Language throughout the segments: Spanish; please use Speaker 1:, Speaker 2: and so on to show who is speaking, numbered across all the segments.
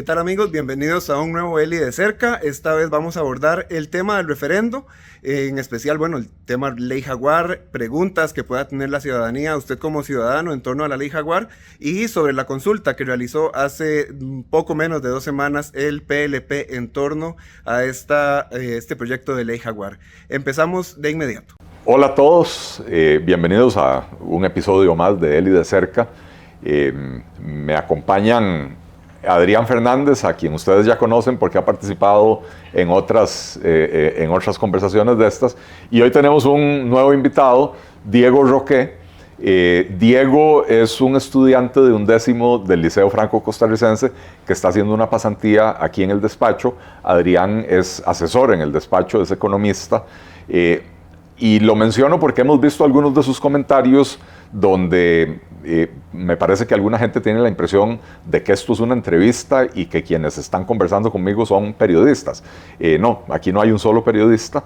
Speaker 1: tal amigos? Bienvenidos a un nuevo Eli de cerca. Esta vez vamos a abordar el tema del referendo, en especial, bueno, el tema Ley Jaguar, preguntas que pueda tener la ciudadanía, usted como ciudadano en torno a la Ley Jaguar y sobre la consulta que realizó hace poco menos de 2 semanas el PLP en torno a este proyecto de Ley Jaguar. Empezamos de inmediato.
Speaker 2: Hola a todos, bienvenidos a un episodio más de Eli de cerca. Me acompañan Adrián Fernández, a quien ustedes ya conocen porque ha participado en otras conversaciones de estas. Y hoy tenemos un nuevo invitado, Diego Roque. Diego es un estudiante de 11º del Liceo Franco Costarricense que está haciendo una pasantía aquí en el despacho. Adrián es asesor en el despacho, es economista. Y lo menciono porque hemos visto algunos de sus comentarios donde me parece que alguna gente tiene la impresión de que esto es una entrevista y que quienes están conversando conmigo son periodistas. No, aquí no hay un solo periodista.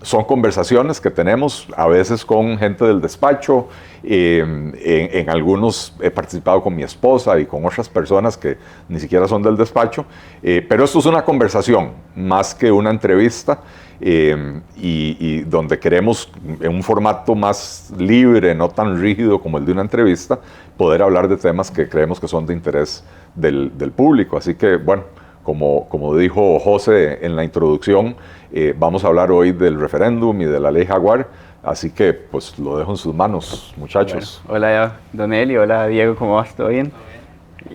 Speaker 2: Son conversaciones que tenemos a veces con gente del despacho. En algunos he participado con mi esposa y con otras personas que ni siquiera son del despacho. Pero esto es una conversación más que una entrevista. Y donde queremos, en un formato más libre, no tan rígido como el de una entrevista, poder hablar de temas que creemos que son de interés del público. Así que, bueno, como dijo José en la introducción, vamos a hablar hoy del referéndum y de la Ley Jaguar. Así que, pues, lo dejo en sus manos, muchachos.
Speaker 3: Bueno, hola, Don Eli, hola, Diego, ¿cómo vas? ¿Todo bien?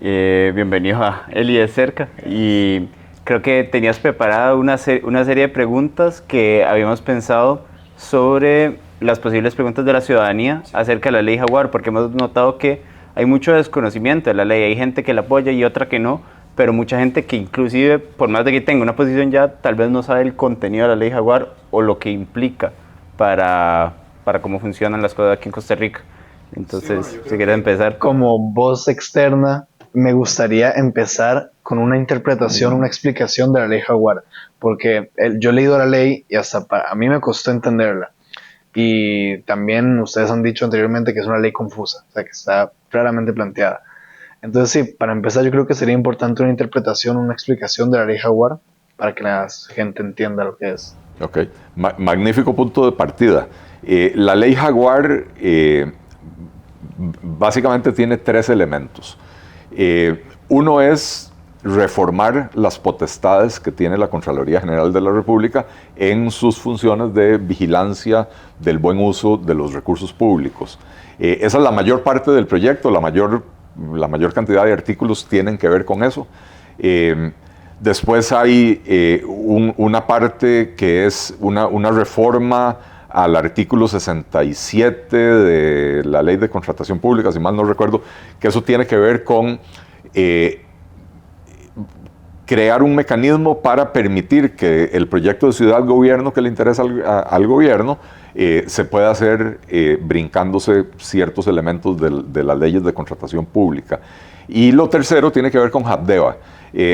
Speaker 3: Bienvenidos a Eli de cerca. Y creo que tenías preparada una serie de preguntas que habíamos pensado sobre las posibles preguntas de la ciudadanía acerca de la Ley Jaguar, porque hemos notado que hay mucho desconocimiento de la ley. Hay gente que la apoya y otra que no, pero mucha gente que inclusive, por más de que tenga una posición ya, tal vez no sabe el contenido de la Ley Jaguar o lo que implica para cómo funcionan las cosas aquí en Costa Rica. Entonces, sí, si quieres empezar.
Speaker 4: Como voz externa, me gustaría empezar con una interpretación, una explicación de la Ley Jaguar, porque yo he leído la ley y hasta a mí me costó entenderla. Y también ustedes han dicho anteriormente que es una ley confusa, o sea, que está claramente planteada. Entonces, sí, para empezar, yo creo que sería importante una interpretación, una explicación de la Ley Jaguar para que la gente entienda lo que es.
Speaker 2: Ok, magnífico punto de partida. La Ley Jaguar básicamente tiene 3 elementos. Uno es reformar las potestades que tiene la Contraloría General de la República en sus funciones de vigilancia del buen uso de los recursos públicos. Esa es la mayor parte del proyecto, la mayor cantidad de artículos tienen que ver con eso. Después hay una parte que es una reforma al artículo 67 de la Ley de Contratación Pública, si mal no recuerdo, que eso tiene que ver con crear un mecanismo para permitir que el proyecto de ciudad-gobierno que le interesa al gobierno se pueda hacer brincándose ciertos elementos de las leyes de contratación pública. Y lo tercero tiene que ver con Habdeba.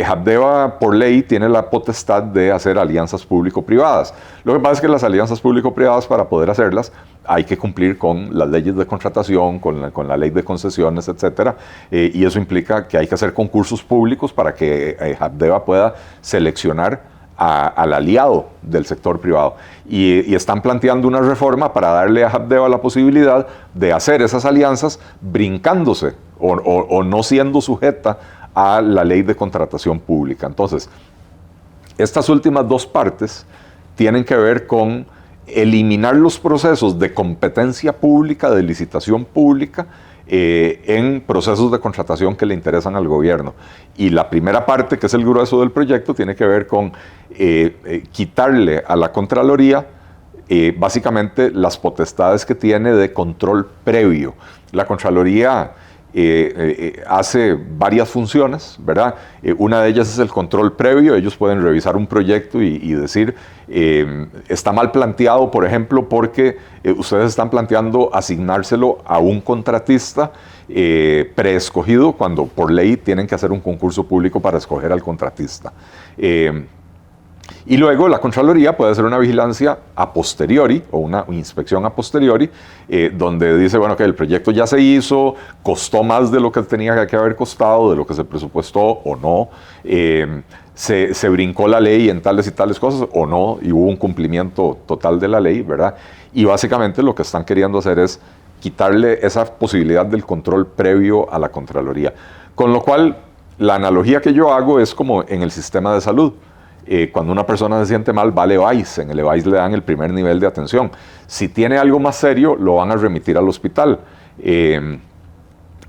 Speaker 2: Habdeba, por ley, tiene la potestad de hacer alianzas público-privadas. Lo que pasa es que las alianzas público-privadas, para poder hacerlas, hay que cumplir con las leyes de contratación, con la ley de concesiones, etc. Y eso implica que hay que hacer concursos públicos para que Habdeba pueda seleccionar al aliado del sector privado. Y están planteando una reforma para darle a Habdeba la posibilidad de hacer esas alianzas brincándose o no siendo sujeta a la ley de contratación pública. Entonces, estas últimas 2 partes tienen que ver con eliminar los procesos de competencia pública, de licitación pública, en procesos de contratación que le interesan al gobierno. Y la primera parte, que es el grueso del proyecto, tiene que ver con quitarle a la Contraloría básicamente las potestades que tiene de control previo. La Contraloría hace varias funciones, ¿verdad? Una de ellas es el control previo. Ellos pueden revisar un proyecto y decir, está mal planteado, por ejemplo, porque ustedes están planteando asignárselo a un contratista preescogido, cuando por ley tienen que hacer un concurso público para escoger al contratista. Y luego la Contraloría puede hacer una vigilancia a posteriori o una inspección a posteriori, donde dice, bueno, que el proyecto ya se hizo, costó más de lo que tenía que haber costado, de lo que se presupuestó o no, se brincó la ley en tales y tales cosas o no, y hubo un cumplimiento total de la ley, ¿verdad? Y básicamente lo que están queriendo hacer es quitarle esa posibilidad del control previo a la Contraloría. Con lo cual, la analogía que yo hago es como en el sistema de salud. Cuando una persona se siente mal, va al EVAIS. En el EVAIS le dan el primer nivel de atención. Si tiene algo más serio, lo van a remitir al hospital.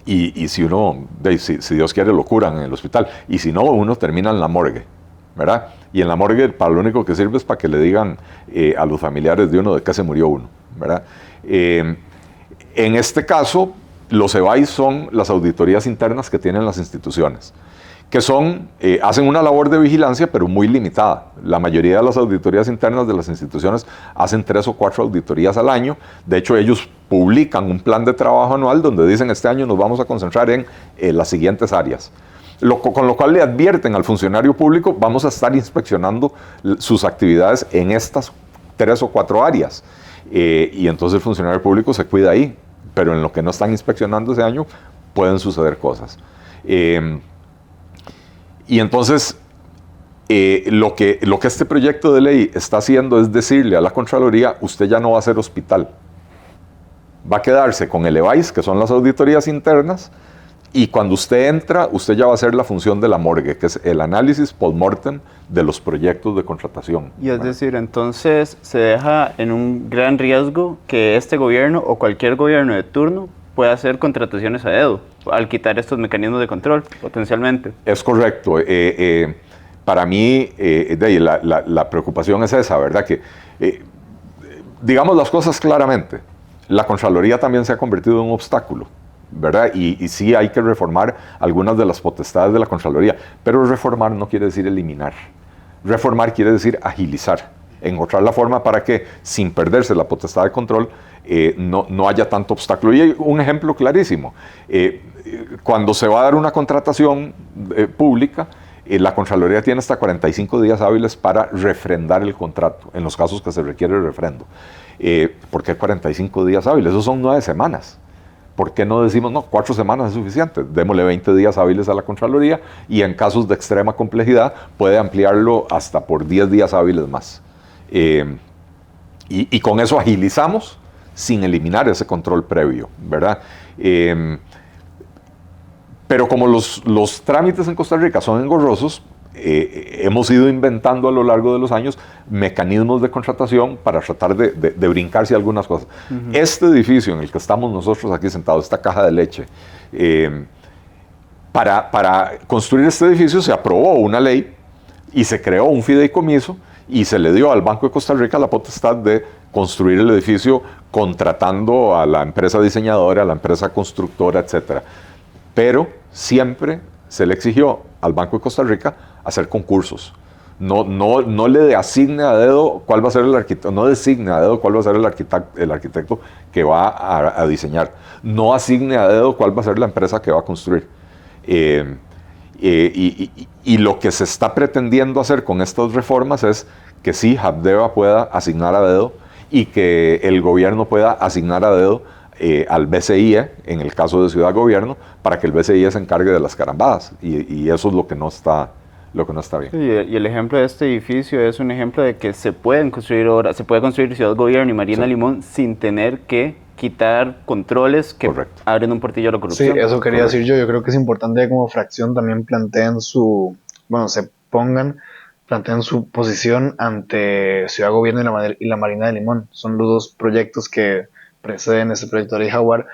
Speaker 2: Y si uno, si Dios quiere, lo curan en el hospital. Y si no, uno termina en la morgue, ¿verdad? Y en la morgue, para lo único que sirve es para que le digan a los familiares de uno de qué se murió uno, ¿verdad? En este caso, los EVAIS son las auditorías internas que tienen las instituciones, que hacen una labor de vigilancia, pero muy limitada. La mayoría de las auditorías internas de las instituciones hacen 3 o 4 auditorías al año. De hecho, ellos publican un plan de trabajo anual donde dicen, este año nos vamos a concentrar en las siguientes áreas. Con lo cual le advierten al funcionario público, vamos a estar inspeccionando sus actividades en estas 3 o 4 áreas. Y entonces el funcionario público se cuida ahí, pero en lo que no están inspeccionando ese año pueden suceder cosas. Y entonces, lo que este proyecto de ley está haciendo es decirle a la Contraloría, usted ya no va a ser hospital. Va a quedarse con el EVAIS, que son las auditorías internas, y cuando usted entra, usted ya va a hacer la función de la morgue, que es el análisis post-mortem de los proyectos de contratación.
Speaker 3: Y es decir, entonces se deja en un gran riesgo que este gobierno o cualquier gobierno de turno pueda hacer contrataciones a dedo al quitar estos mecanismos de control, potencialmente.
Speaker 2: Es correcto. Para mí, la preocupación es esa, ¿verdad? Que, digamos las cosas claramente, la Contraloría también se ha convertido en un obstáculo, ¿verdad? Y sí hay que reformar algunas de las potestades de la Contraloría, pero reformar no quiere decir eliminar. Reformar quiere decir agilizar, encontrar la forma para que, sin perderse la potestad de control, no haya tanto obstáculo. Y hay un ejemplo clarísimo. Cuando se va a dar una contratación pública, la Contraloría tiene hasta 45 días hábiles para refrendar el contrato, en los casos que se requiere el refrendo. ¿Por qué 45 días hábiles? Esos son 9 semanas. ¿Por qué no decimos, no, 4 semanas es suficiente? Démosle 20 días hábiles a la Contraloría y en casos de extrema complejidad puede ampliarlo hasta por 10 días hábiles más. Y con eso agilizamos sin eliminar ese control previo, ¿verdad? Pero como los trámites en Costa Rica son engorrosos, hemos ido inventando a lo largo de los años mecanismos de contratación para tratar de brincarse algunas cosas. Este edificio en el que estamos nosotros aquí sentados, esta caja de leche, para construir este edificio se aprobó una ley y se creó un fideicomiso y se le dio al Banco de Costa Rica la potestad de construir el edificio contratando a la empresa diseñadora, a la empresa constructora, etc. Pero siempre se le exigió al Banco de Costa Rica hacer concursos. No le asigne a dedo cuál va a ser el arquitecto, no designe a dedo cuál va a ser el arquitecto que va a diseñar. No asigne a dedo cuál va a ser la empresa que va a construir. Y lo que se está pretendiendo hacer con estas reformas es que sí, Habdeba pueda asignar a dedo y que el gobierno pueda asignar a dedo al BCIE, en el caso de Ciudad Gobierno, para que el BCIE se encargue de las carambadas. Y eso es lo que no está bien.
Speaker 3: Y el ejemplo de este edificio es un ejemplo de que se pueden construir obras, se puede construir Ciudad Gobierno y Marina Limón sin tener que quitar controles que abren un portillo a la corrupción.
Speaker 4: Sí, eso quería decir yo. Yo creo que es importante que como fracción también planteen planteen su posición ante Ciudad Gobierno y la Marina de Limón. Son los 2 proyectos que preceden ese proyecto de ley Jaguar,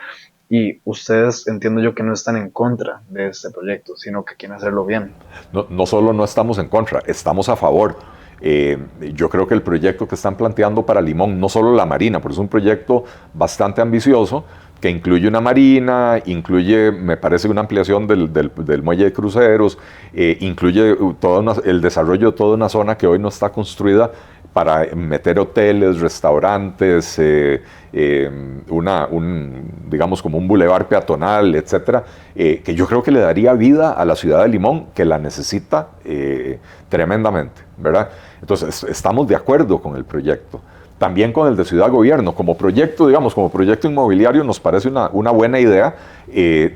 Speaker 4: y ustedes, entiendo yo, que no están en contra de este proyecto, sino que quieren hacerlo bien.
Speaker 2: No solo no estamos en contra, estamos a favor. Yo creo que el proyecto que están planteando para Limón, no solo la marina, pero es un proyecto bastante ambicioso, que incluye una marina, incluye, me parece, una ampliación del muelle de cruceros, incluye el desarrollo de toda una zona que hoy no está construida para meter hoteles, restaurantes, digamos como un bulevar peatonal, etcétera, que yo creo que le daría vida a la ciudad de Limón, que la necesita tremendamente, ¿verdad? Entonces, estamos de acuerdo con el proyecto. También con el de Ciudad Gobierno. Como proyecto, digamos, como proyecto inmobiliario, nos parece una buena idea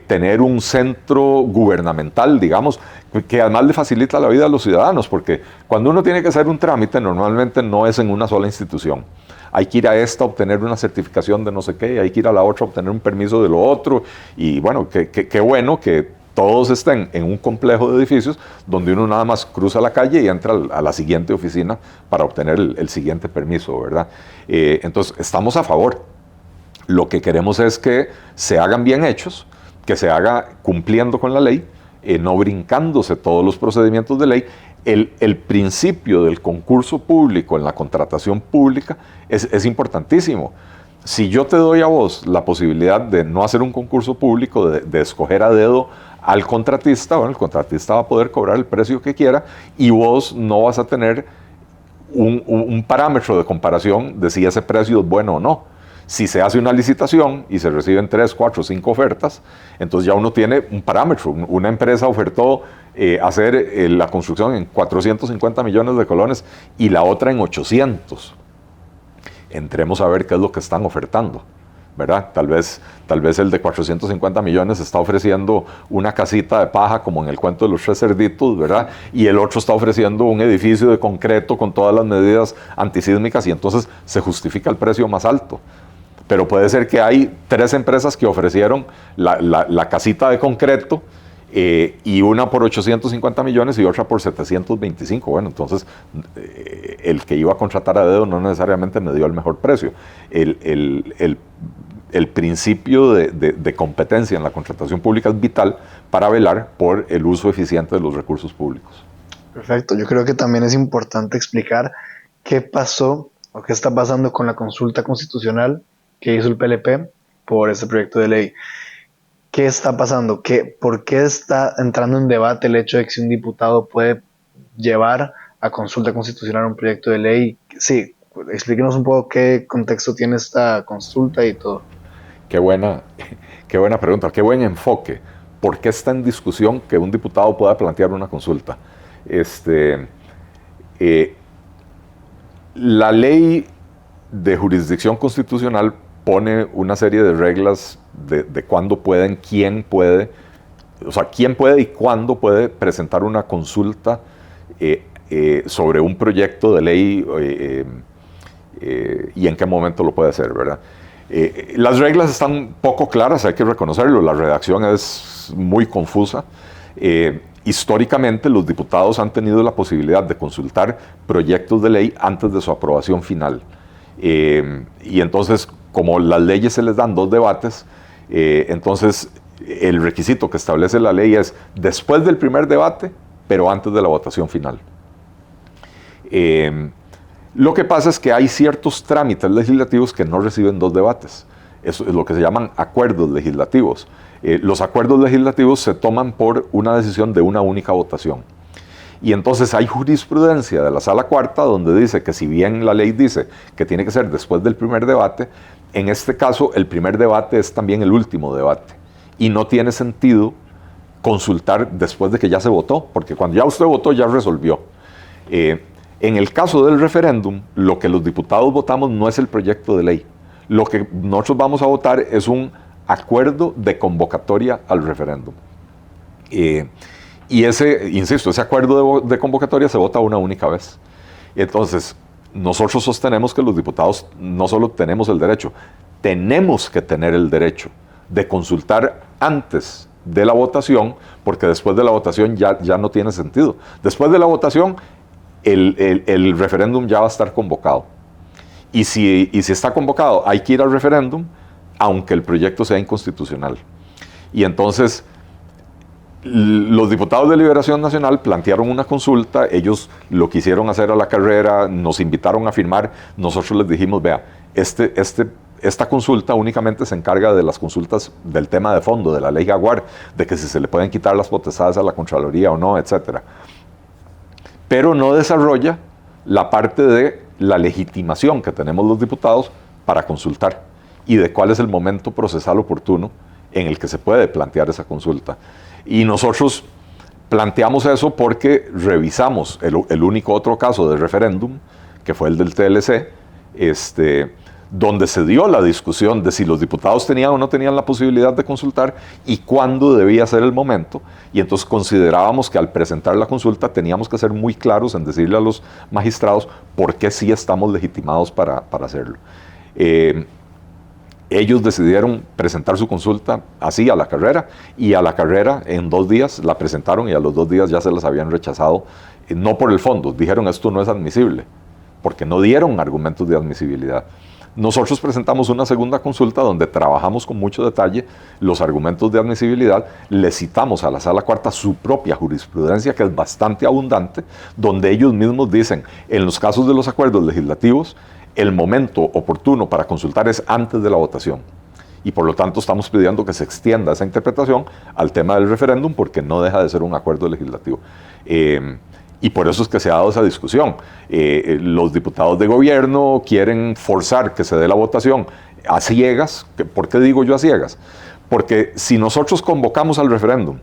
Speaker 2: tener un centro gubernamental, digamos, que además le facilita la vida a los ciudadanos, porque cuando uno tiene que hacer un trámite, normalmente no es en una sola institución. Hay que ir a esta a obtener una certificación de no sé qué, hay que ir a la otra a obtener un permiso de lo otro, y bueno, qué bueno que todos estén en un complejo de edificios donde uno nada más cruza la calle y entra a la siguiente oficina para obtener el siguiente permiso, ¿verdad? Entonces, estamos a favor. Lo que queremos es que se hagan bien hechos, que se haga cumpliendo con la ley, no brincándose todos los procedimientos de ley. El principio del concurso público en la contratación pública es importantísimo. Si yo te doy a vos la posibilidad de no hacer un concurso público, de escoger a dedo al contratista, bueno, el contratista va a poder cobrar el precio que quiera y vos no vas a tener un parámetro de comparación de si ese precio es bueno o no. Si se hace una licitación y se reciben 3, 4, 5 ofertas, entonces ya uno tiene un parámetro. Una empresa ofertó hacer la construcción en 450 millones de colones y la otra en 800. Entremos a ver qué es lo que están ofertando, ¿verdad? Tal vez el de 450 millones está ofreciendo una casita de paja como en el cuento de los 3 cerditos, ¿verdad? Y el otro está ofreciendo un edificio de concreto con todas las medidas antisísmicas y entonces se justifica el precio más alto. Pero puede ser que hay 3 empresas que ofrecieron la casita de concreto y una por 850 millones y otra por 725. Bueno, entonces el que iba a contratar a dedo no necesariamente me dio el mejor precio. El principio de competencia en la contratación pública es vital para velar por el uso eficiente de los recursos públicos.
Speaker 4: Perfecto. Yo creo que también es importante explicar qué pasó o qué está pasando con la consulta constitucional que hizo el PLP por este proyecto de ley. ¿Qué está pasando? ¿Por qué está entrando en debate el hecho de que si un diputado puede llevar a consulta constitucional un proyecto de ley? Sí, explíquenos un poco qué contexto tiene esta consulta y todo.
Speaker 2: Qué buena pregunta, qué buen enfoque. ¿Por qué está en discusión que un diputado pueda plantear una consulta? La ley de jurisdicción constitucional pone una serie de reglas de cuándo pueden, quién puede y cuándo puede presentar una consulta sobre un proyecto de ley y en qué momento lo puede hacer, ¿verdad? Las reglas están poco claras, hay que reconocerlo, la redacción es muy confusa. Históricamente los diputados han tenido la posibilidad de consultar proyectos de ley antes de su aprobación final. Y entonces, como las leyes se les dan 2 debates, entonces el requisito que establece la ley es después del primer debate, pero antes de la votación final. Lo que pasa es que hay ciertos trámites legislativos que no reciben 2 debates. Eso es lo que se llaman acuerdos legislativos. Los acuerdos legislativos se toman por una decisión de una única votación. Y entonces hay jurisprudencia de la Sala Cuarta donde dice que si bien la ley dice que tiene que ser después del primer debate, en este caso el primer debate es también el último debate. Y no tiene sentido consultar después de que ya se votó, porque cuando ya usted votó ya resolvió. En el caso del referéndum, lo que los diputados votamos no es el proyecto de ley. Lo que nosotros vamos a votar es un acuerdo de convocatoria al referéndum. Y ese acuerdo de convocatoria se vota una única vez. Entonces, nosotros sostenemos que los diputados no solo tenemos el derecho, tenemos que tener el derecho de consultar antes de la votación, porque después de la votación ya no tiene sentido. Después de la votación, el referéndum ya va a estar convocado. Y si está convocado, hay que ir al referéndum, aunque el proyecto sea inconstitucional. Y entonces, los diputados de Liberación Nacional plantearon una consulta, ellos lo quisieron hacer a la carrera, nos invitaron a firmar, nosotros les dijimos, vea, esta consulta únicamente se encarga de las consultas del tema de fondo, de la ley Jaguar, de que si se le pueden quitar las potestades a la Contraloría o no, etc. Pero no desarrolla la parte de la legitimación que tenemos los diputados para consultar y de cuál es el momento procesal oportuno en el que se puede plantear esa consulta. Y nosotros Planteamos eso porque revisamos el único otro caso de referéndum, que fue el del TLC, donde se dio la discusión de si los diputados tenían o no tenían la posibilidad de consultar y cuándo debía ser el momento. Y entonces considerábamos que al presentar la consulta teníamos que ser muy claros en decirle a los magistrados por qué sí estamos legitimados para hacerlo. Ellos decidieron presentar su consulta así a la carrera, y a la carrera en 2 días la presentaron, y a los 2 días ya se las habían rechazado, no por el fondo, dijeron esto no es admisible, porque no dieron argumentos de admisibilidad. Nosotros presentamos una segunda consulta donde trabajamos con mucho detalle los argumentos de admisibilidad, le citamos a la Sala Cuarta su propia jurisprudencia, que es bastante abundante, donde ellos mismos dicen, en los casos de los acuerdos legislativos, el momento oportuno para consultar es antes de la votación. Y por lo tanto estamos pidiendo que se extienda esa interpretación al tema del referéndum, porque no deja de ser un acuerdo legislativo. Y por eso es que se ha dado esa discusión. Los diputados de gobierno quieren forzar que se dé la votación a ciegas. ¿Por qué digo yo a ciegas? Porque si nosotros convocamos al referéndum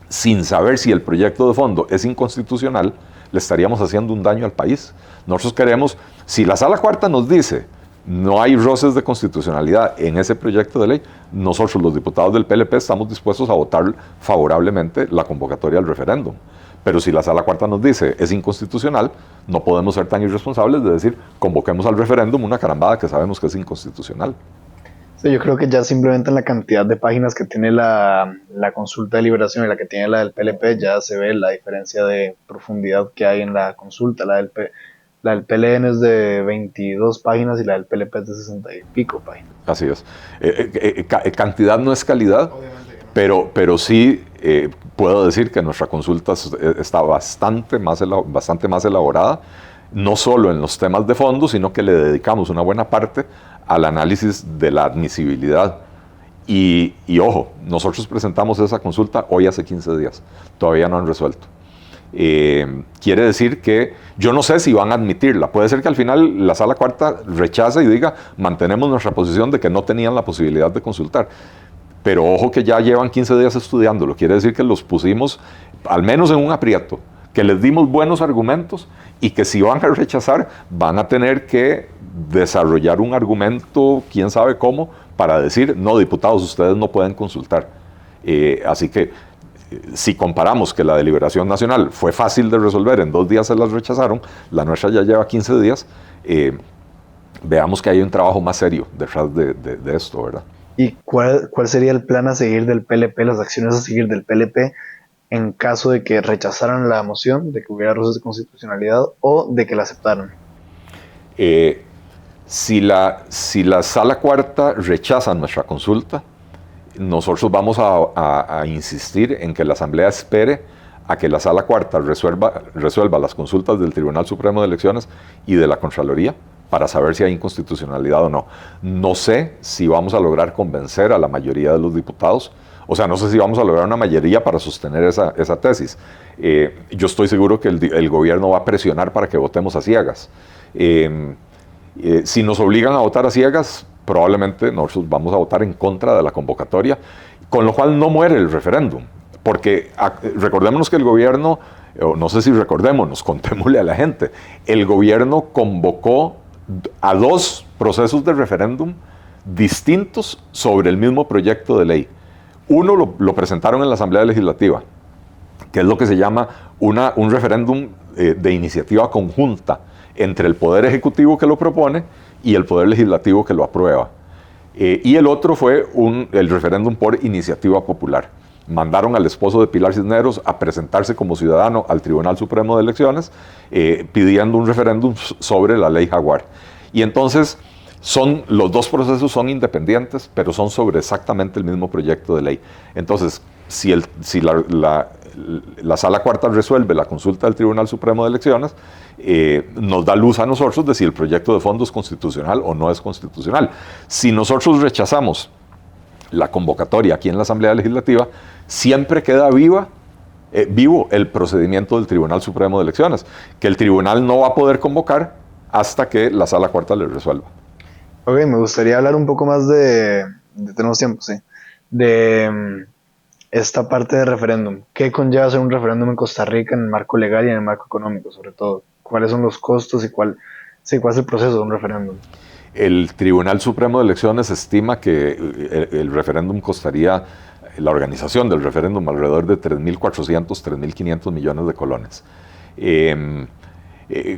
Speaker 2: sin saber si el proyecto de fondo es inconstitucional, le estaríamos haciendo un daño al país. Nosotros queremos, si la Sala Cuarta nos dice no hay roces de constitucionalidad en ese proyecto de ley, nosotros los diputados del PLP estamos dispuestos a votar favorablemente la convocatoria al referéndum. Pero si la Sala Cuarta nos dice es inconstitucional, no podemos ser tan irresponsables de decir convoquemos al referéndum una carambada que sabemos que es inconstitucional.
Speaker 4: Sí, yo creo que ya simplemente en la cantidad de páginas que tiene la consulta de liberación y la que tiene la del PLP ya se ve la diferencia de profundidad que hay en la consulta. La del PLN es de 22 páginas y la del PLP es de 60 y pico páginas.
Speaker 2: Así es. Cantidad no es calidad, pero sí puedo decir que nuestra consulta está bastante más elaborada, no solo en los temas de fondo, sino que le dedicamos una buena parte al análisis de la admisibilidad. Y ojo, nosotros presentamos esa consulta hoy hace 15 días, todavía no han resuelto. Quiere decir que yo no sé si van a admitirla, puede ser que al final la Sala Cuarta rechace y diga mantenemos nuestra posición de que no tenían la posibilidad de consultar, pero ojo que ya llevan 15 días estudiándolo, quiere decir que los pusimos al menos en un aprieto, que les dimos buenos argumentos y que si van a rechazar van a tener que desarrollar un argumento, quién sabe cómo, para decir no, diputados, ustedes no pueden consultar. Así que si comparamos que la deliberación nacional fue fácil de resolver, en 2 días se las rechazaron, la nuestra ya lleva 15 días, veamos que hay un trabajo más serio detrás de esto, ¿verdad?
Speaker 4: ¿Y cuál sería el plan a seguir del PLP, las acciones a seguir del PLP en caso de que rechazaran la moción, de que hubiera roces de constitucionalidad o de que la aceptaran?
Speaker 2: Si la Sala Cuarta rechaza nuestra consulta, nosotros vamos a insistir en que la Asamblea espere a que la Sala Cuarta resuelva las consultas del Tribunal Supremo de Elecciones y de la Contraloría para saber si hay inconstitucionalidad o no. No sé si vamos a lograr convencer a la mayoría de los diputados, o sea, no sé si vamos a lograr una mayoría para sostener esa tesis. Yo estoy seguro que el gobierno va a presionar para que votemos a ciegas. Si nos obligan a votar a ciegas, probablemente nosotros vamos a votar en contra de la convocatoria, con lo cual no muere el referéndum, porque recordémonos que el gobierno, no sé si recordémonos, contémosle a la gente, el gobierno convocó a 2 procesos de referéndum distintos sobre el mismo proyecto de ley. Uno lo presentaron en la Asamblea Legislativa, que es lo que se llama un referéndum de iniciativa conjunta entre el Poder Ejecutivo que lo propone y el Poder Legislativo que lo aprueba. Y el otro fue el referéndum por iniciativa popular. Mandaron al esposo de Pilar Cisneros a presentarse como ciudadano al Tribunal Supremo de Elecciones pidiendo un referéndum sobre la ley Jaguar. Y entonces los 2 procesos son independientes, pero son sobre exactamente el mismo proyecto de ley. Entonces, si la Sala Cuarta resuelve la consulta del Tribunal Supremo de Elecciones, nos da luz a nosotros de si el proyecto de fondo es constitucional o no es constitucional. Si nosotros rechazamos la convocatoria aquí en la Asamblea Legislativa, siempre queda vivo el procedimiento del Tribunal Supremo de Elecciones, que el tribunal no va a poder convocar hasta que la Sala Cuarta le resuelva.
Speaker 4: Ok, me gustaría hablar un poco más tenemos tiempo, sí, de esta parte de referéndum. ¿Qué conlleva hacer un referéndum en Costa Rica en el marco legal y en el marco económico, sobre todo? ¿Cuáles son los costos y cuál es el proceso de un referéndum?
Speaker 2: El Tribunal Supremo de Elecciones estima que el referéndum costaría, la organización del referéndum, alrededor de 3.400, 3.500 millones de colones.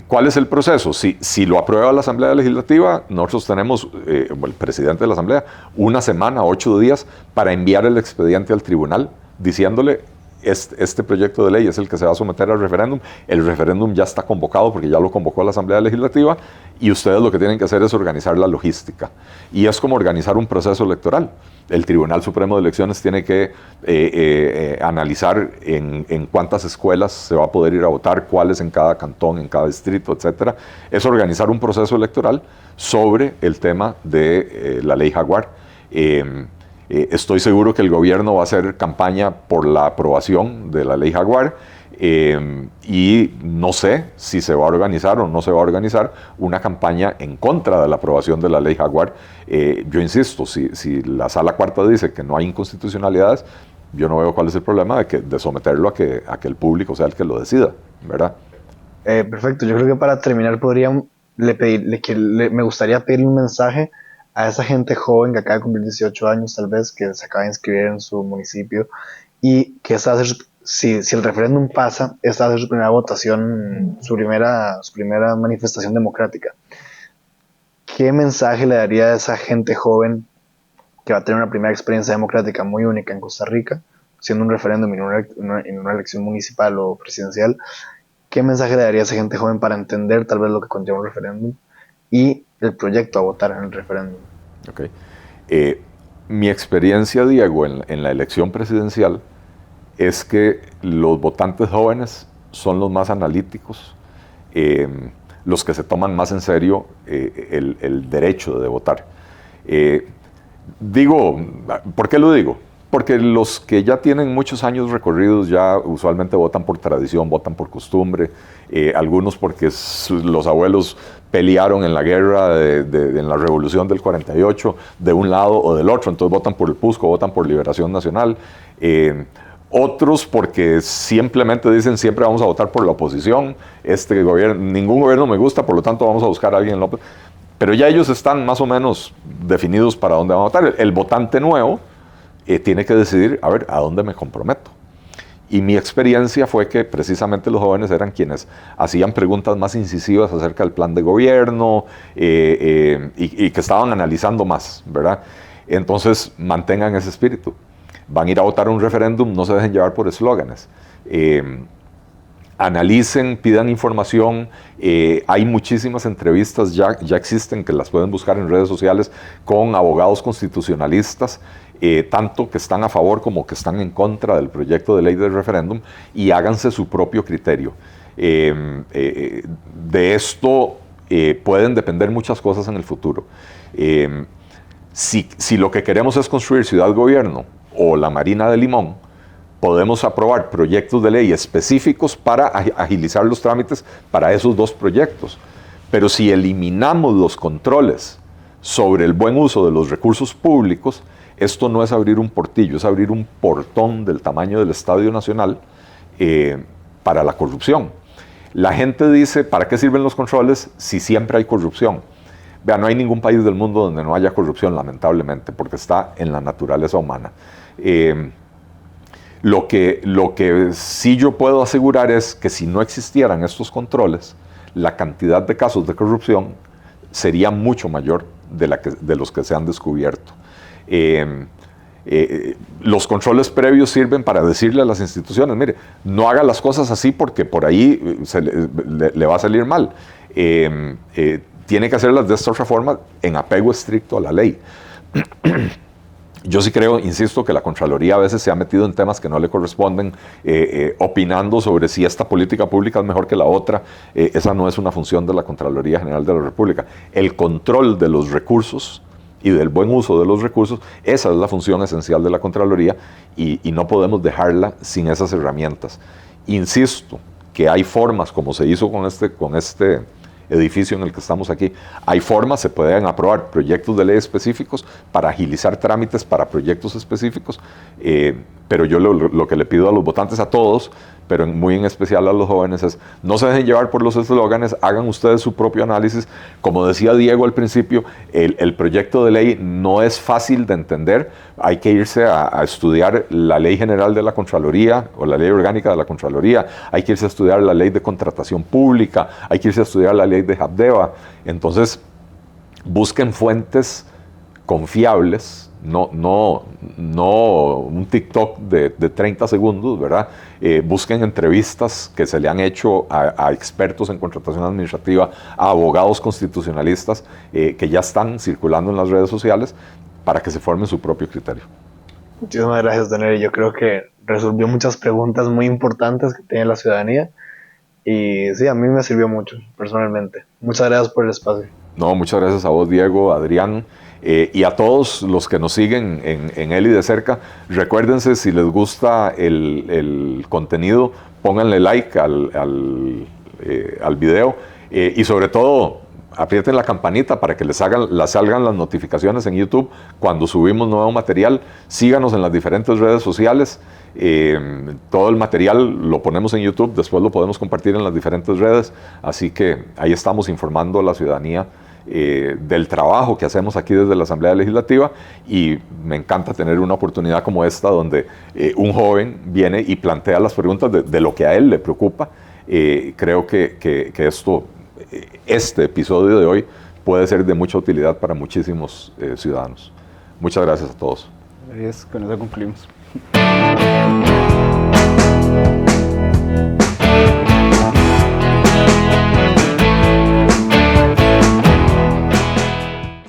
Speaker 2: ¿Cuál es el proceso? Si lo aprueba la Asamblea Legislativa, nosotros tenemos, el presidente de la Asamblea, 1 semana, 8 días, para enviar el expediente al tribunal, diciéndole, este proyecto de ley es el que se va a someter al referéndum. El referéndum ya está convocado porque ya lo convocó la Asamblea Legislativa y ustedes lo que tienen que hacer es organizar la logística. Y es como organizar un proceso electoral. El Tribunal Supremo de Elecciones tiene que analizar en cuántas escuelas se va a poder ir a votar, cuáles en cada cantón, en cada distrito, etc. Es organizar un proceso electoral sobre el tema de la ley Jaguar. Estoy seguro que el gobierno va a hacer campaña por la aprobación de la ley Jaguar y no sé si se va a organizar o no se va a organizar una campaña en contra de la aprobación de la ley Jaguar. Yo insisto, si la Sala Cuarta dice que no hay inconstitucionalidades, yo no veo cuál es el problema de someterlo a que el público sea el que lo decida, ¿verdad?
Speaker 4: Perfecto, yo creo que para terminar me gustaría pedirle un mensaje a esa gente joven que acaba de cumplir 18 años, tal vez, que se acaba de inscribir en su municipio y que si el referéndum pasa, esta va a ser su primera votación, su primera manifestación democrática. ¿Qué mensaje le daría a esa gente joven que va a tener una primera experiencia democrática muy única en Costa Rica, siendo un referéndum en una elección municipal o presidencial? ¿Qué mensaje le daría a esa gente joven para entender tal vez lo que conlleva un referéndum y el proyecto a votar en el referéndum?
Speaker 2: Okay. Mi experiencia, Diego, en la elección presidencial es que los votantes jóvenes son los más analíticos, los que se toman más en serio el derecho de votar. ¿Por qué lo digo? Porque los que ya tienen muchos años recorridos ya usualmente votan por tradición, votan por costumbre, algunos porque los abuelos pelearon en la guerra, en la revolución del 48, de un lado o del otro, entonces votan por el PUSCO, votan por Liberación Nacional. Otros porque simplemente dicen siempre vamos a votar por la oposición, ningún gobierno me gusta, por lo tanto vamos a buscar a alguien. Pero ya ellos están más o menos definidos para dónde van a votar. El votante nuevo tiene que decidir, a ver, ¿a dónde me comprometo? Y mi experiencia fue que precisamente los jóvenes eran quienes hacían preguntas más incisivas acerca del plan de gobierno y que estaban analizando más, ¿verdad? Entonces, mantengan ese espíritu. Van a ir a votar un referéndum, no se dejen llevar por eslóganes. Analicen, pidan información. Hay muchísimas entrevistas, ya existen, que las pueden buscar en redes sociales, con abogados constitucionalistas, tanto que están a favor como que están en contra del proyecto de ley del referéndum, y háganse su propio criterio. De esto pueden depender muchas cosas en el futuro. Si lo que queremos es construir ciudad-gobierno o la Marina de Limón, podemos aprobar proyectos de ley específicos para agilizar los trámites para esos dos proyectos. Pero si eliminamos los controles sobre el buen uso de los recursos públicos, esto no es abrir un portillo, es abrir un portón del tamaño del Estadio Nacional para la corrupción. La gente dice, ¿para qué sirven los controles si siempre hay corrupción? Vean, no hay ningún país del mundo donde no haya corrupción, lamentablemente, porque está en la naturaleza humana. Lo que sí yo puedo asegurar es que si no existieran estos controles, la cantidad de casos de corrupción sería mucho mayor de los que se han descubierto. Los controles previos sirven para decirle a las instituciones, mire, no haga las cosas así porque por ahí le va a salir mal. Tiene que hacerlas de esta otra forma en apego estricto a la ley. Yo sí creo, insisto, que la Contraloría a veces se ha metido en temas que no le corresponden, opinando sobre si esta política pública es mejor que la otra. Esa no es una función de la Contraloría General de la República. El control de los recursos y del buen uso de los recursos, esa es la función esencial de la Contraloría y no podemos dejarla sin esas herramientas. Insisto que hay formas, como se hizo con este edificio en el que estamos aquí, hay formas, se pueden aprobar proyectos de ley específicos para agilizar trámites para proyectos específicos, pero yo lo que le pido a los votantes, a todos, pero muy en especial a los jóvenes, es no se dejen llevar por los eslóganes, hagan ustedes su propio análisis. Como decía Diego al principio, el proyecto de ley no es fácil de entender, hay que irse a estudiar la Ley General de la Contraloría o la Ley Orgánica de la Contraloría, hay que irse a estudiar la Ley de Contratación Pública, hay que irse a estudiar la Ley de Habdeba. Entonces, busquen fuentes confiables, no un TikTok de 30 segundos, ¿verdad? Busquen entrevistas que se le han hecho a expertos en contratación administrativa, a abogados constitucionalistas que ya están circulando en las redes sociales para que se formen su propio criterio.
Speaker 4: Muchísimas gracias, don Eri. Yo creo que resolvió muchas preguntas muy importantes que tiene la ciudadanía y sí, a mí me sirvió mucho personalmente. Muchas gracias por el espacio.
Speaker 2: No, muchas gracias a vos, Diego, Adrián, y a todos los que nos siguen en Eli de cerca. Recuérdense, si les gusta el contenido, pónganle like al video y sobre todo aprieten la campanita para que les salgan las notificaciones en YouTube cuando subimos nuevo material. Síganos en las diferentes redes sociales. Todo el material lo ponemos en YouTube, después lo podemos compartir en las diferentes redes, así que ahí estamos informando a la ciudadanía del trabajo que hacemos aquí desde la Asamblea Legislativa, y me encanta tener una oportunidad como esta donde un joven viene y plantea las preguntas de lo que a él le preocupa. Creo que este episodio de hoy puede ser de mucha utilidad para muchísimos ciudadanos. Muchas gracias a todos.
Speaker 3: Gracias, con eso concluimos.